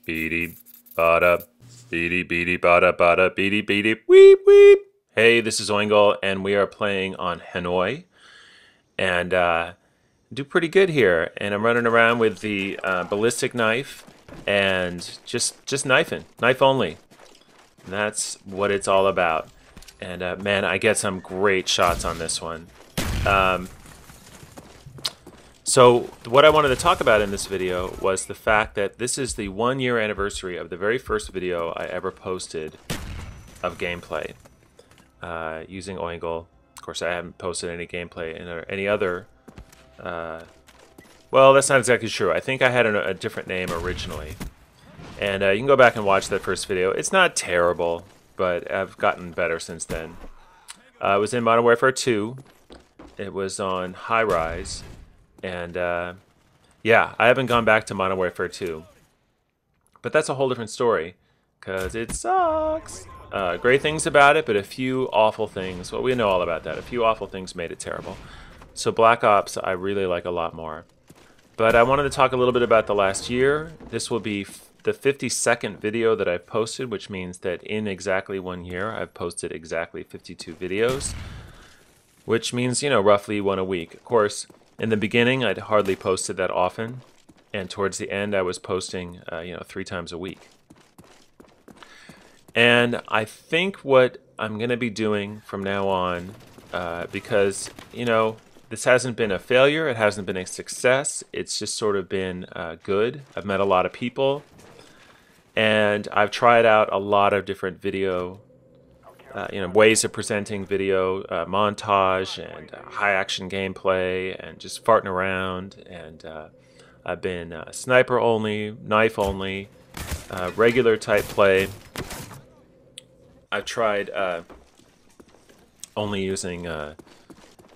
Beady bada, beady beady bada bada, beady beady weep weep. Hey, this is Oingle, and we are playing on Hanoi, and do pretty good here. And I'm running around with the ballistic knife, and just knifing, knife only. And that's what it's all about. And man, I get some great shots on this one. So what I wanted to talk about in this video was the fact that this is the 1-year anniversary of the very first video I ever posted of gameplay using Oingle. Of course, I haven't posted any gameplay in any other... well, that's not exactly true. I think I had a different name originally. And you can go back and watch that first video. It's not terrible, but I've gotten better since then. It was in Modern Warfare 2. It was on High Rise. And yeah, I haven't gone back to Modern Warfare 2. But that's a whole different story, because it sucks. Great things about it, but a few awful things. Well, we know all about that. A few awful things made it terrible. So Black Ops I really like a lot more. But I wanted to talk a little bit about the last year. This will be the 52nd video that I've posted, which means that in exactly 1 year, I've posted exactly 52 videos. Which means, you know, roughly one a week. Of course, in the beginning, I'd hardly posted that often, and towards the end, I was posting, 3 times a week. And I think what I'm going to be doing from now on, because, you know, this hasn't been a failure, it hasn't been a success, it's just sort of been good. I've met a lot of people, and I've tried out a lot of different video ways of presenting video, montage, and high-action gameplay, and just farting around. And I've been sniper only, knife only, regular type play. I've tried only using,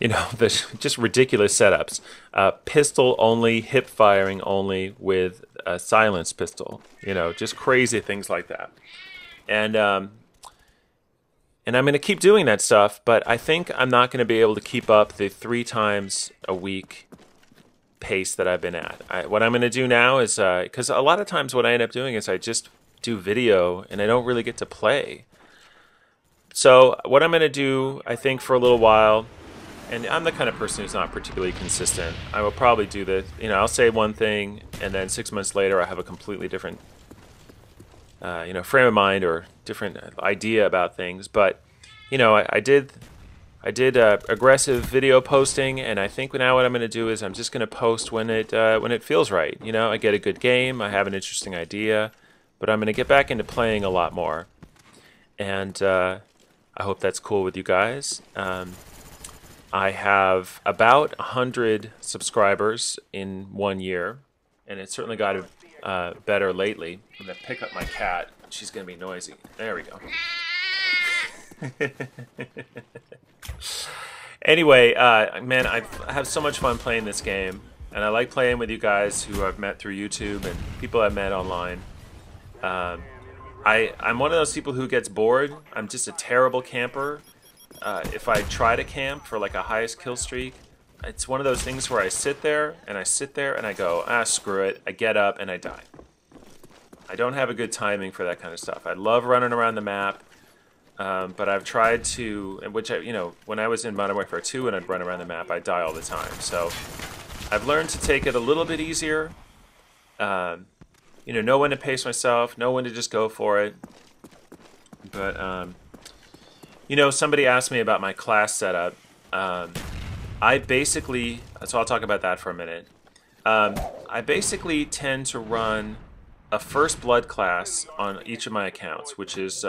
just ridiculous setups. Pistol only, hip firing only with a silenced pistol. Just crazy things like that. And I'm going to keep doing that stuff, but I think I'm not going to be able to keep up the 3 times a week pace that I've been at. What I'm going to do now is, because a lot of times what I end up doing is I just do video and I don't really get to play. So what I'm going to do, I think for a little while, and I'm the kind of person who's not particularly consistent, I will probably do this, I'll say one thing and then 6 months later I have a completely different frame of mind or different idea about things. But I did aggressive video posting, and I think now what I'm going to do is I'm just going to post when it feels right. I get a good game, I have an interesting idea, but I'm going to get back into playing a lot more, and I hope that's cool with you guys. I have about 100 subscribers in 1 year, and it's certainly got better lately. I'm going to pick up my cat. She's going to be noisy. There we go. Anyway, man, I have so much fun playing this game. And I like playing with you guys who I've met through YouTube and people I've met online. I'm one of those people who gets bored. I'm just a terrible camper. If I try to camp for like a highest kill streak, it's one of those things where I sit there and I go, screw it. I get up and I die. I don't have a good timing for that kind of stuff. I love running around the map, but I've tried to, when I was in Modern Warfare 2 and I'd run around the map, I'd die all the time. So I've learned to take it a little bit easier. Know when to pace myself, know when to just go for it. But, somebody asked me about my class setup. I basically, so I'll talk about that for a minute. I basically tend to run a first blood class on each of my accounts, which is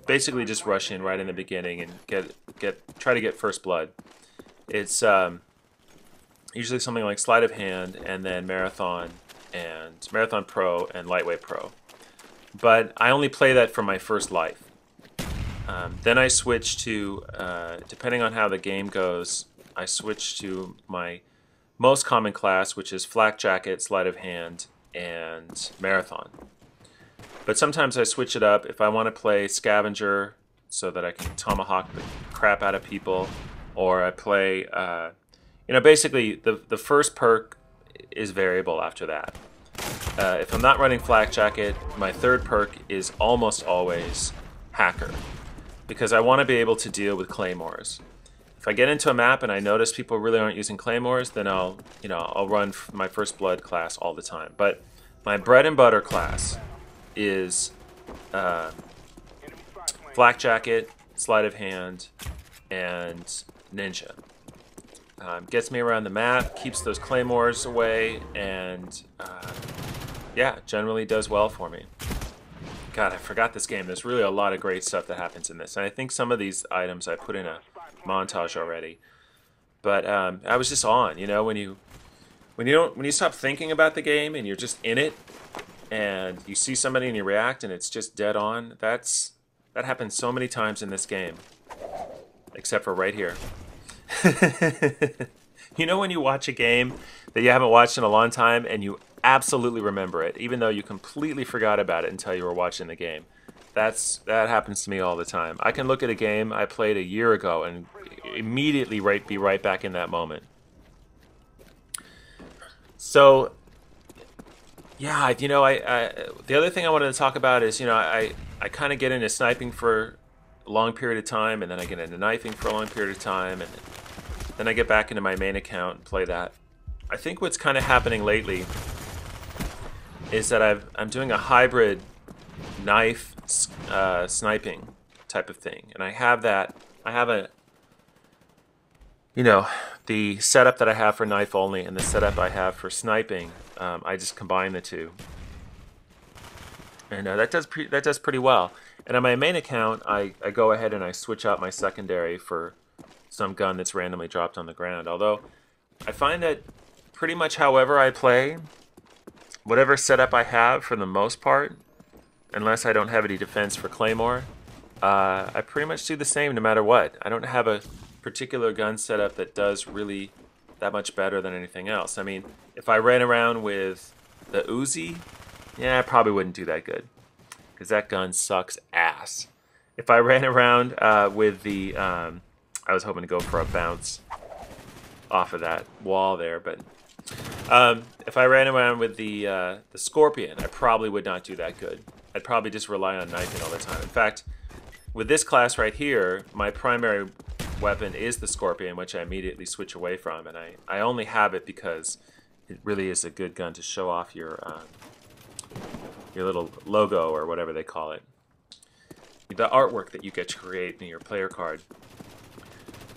basically just rush in right in the beginning and try to get first blood. It's usually something like sleight of hand and then marathon pro and lightweight pro. But I only play that for my first life. Then I switch to, depending on how the game goes, I switch to my most common class, which is flak jacket, sleight of hand, and marathon. But sometimes I switch it up if I want to play scavenger so that I can tomahawk the crap out of people, or I play, basically the first perk is variable after that. if I'm not running Flak Jacket, my third perk is almost always Hacker, because I want to be able to deal with claymores. If I get into a map and I notice people really aren't using claymores, then I'll run my First Blood class all the time. But my bread and butter class is Flak Jacket, Sleight of Hand, and Ninja. Gets me around the map, keeps those claymores away, and yeah, generally does well for me. God, I forgot this game. There's really a lot of great stuff that happens in this, and I think some of these items I put in a montage already. But I was just on, you know, when you stop thinking about the game and you're just in it, and you see somebody and you react and it's just dead on. That happens so many times in this game, except for right here. You know when you watch a game that you haven't watched in a long time and you absolutely remember it, even though you completely forgot about it until you were watching the game. That happens to me all the time. I can look at a game I played a year ago and immediately be right back in that moment. So, yeah, you know, the other thing I wanted to talk about is, you know, I kind of get into sniping for a long period of time, and then I get into knifing for a long period of time, and then I get back into my main account and play that. I think what's kind of happening lately is that I'm doing a hybrid knife sniping type of thing, and I have a, you know, the setup that I have for knife only and the setup I have for sniping. I just combine the two, and that does pretty well. And on my main account, I go ahead and I switch out my secondary for some gun that's randomly dropped on the ground. Although I find that pretty much however I play, whatever setup I have for the most part, unless I don't have any defense for Claymore, I pretty much do the same no matter what. I don't have a particular gun setup that does really that much better than anything else. I mean, if I ran around with the Uzi, yeah, I probably wouldn't do that good, because that gun sucks ass. If I ran around with the, I was hoping to go for a bounce off of that wall there, but if I ran around with the Scorpion, I probably would not do that good. I'd probably just rely on knifing all the time. In fact, with this class right here, my primary weapon is the Scorpion, which I immediately switch away from, and I only have it because it really is a good gun to show off your little logo, or whatever they call it. The artwork that you get to create in your player card.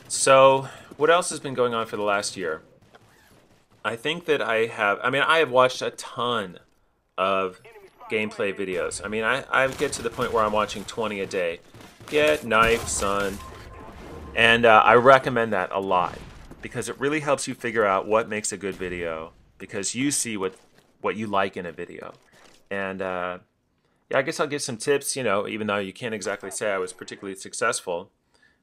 So, what else has been going on for the last year? I think that I have watched a ton of gameplay videos. I mean, I get to the point where I'm watching 20 a day. Get knife, son. And I recommend that a lot, because it really helps you figure out what makes a good video, because you see what you like in a video. And yeah, I guess I'll give some tips, you know, even though you can't exactly say I was particularly successful.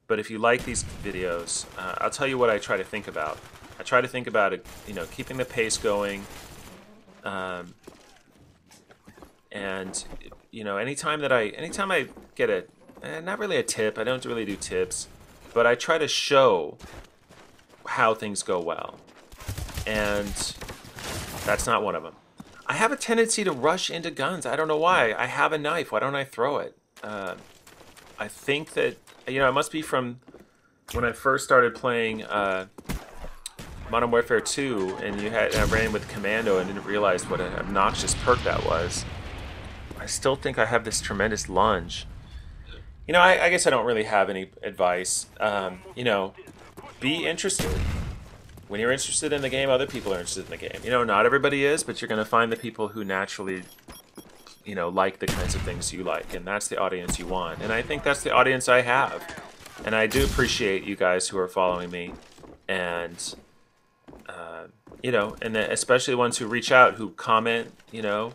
But if you like these videos, I'll tell you what I try to think about. I try to think about it, you know, keeping the pace going. And you know, anytime I get not really a tip, I don't really do tips, but I try to show how things go well. And that's not one of them. I have a tendency to rush into guns. I don't know why. I have a knife. Why don't I throw it? I think that, you know, it must be from when I first started playing Modern Warfare 2, and I ran with Commando and didn't realize what an obnoxious perk that was. I still think I have this tremendous lunge. You know, I guess I don't really have any advice. You know, be interested. When you're interested in the game, other people are interested in the game. You know, not everybody is, but you're going to find the people who naturally, you know, like the kinds of things you like, and that's the audience you want. And I think that's the audience I have. And I do appreciate you guys who are following me, and you know, and especially the ones who reach out, who comment, you know,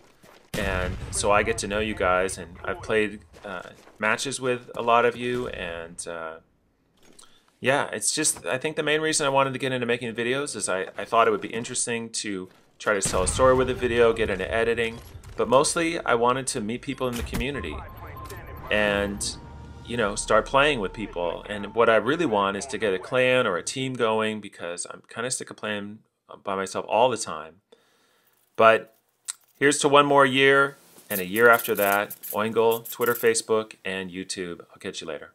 and so I get to know you guys, and I've played matches with a lot of you, and yeah, it's just, I think the main reason I wanted to get into making videos is I thought it would be interesting to try to tell a story with a video, get into editing, but mostly I wanted to meet people in the community and, you know, start playing with people. And what I really want is to get a clan or a team going, because I'm kind of sick of playing by myself all the time. But Here's to one more year, and a year after that. Oingle, Twitter, Facebook, and YouTube. I'll catch you later.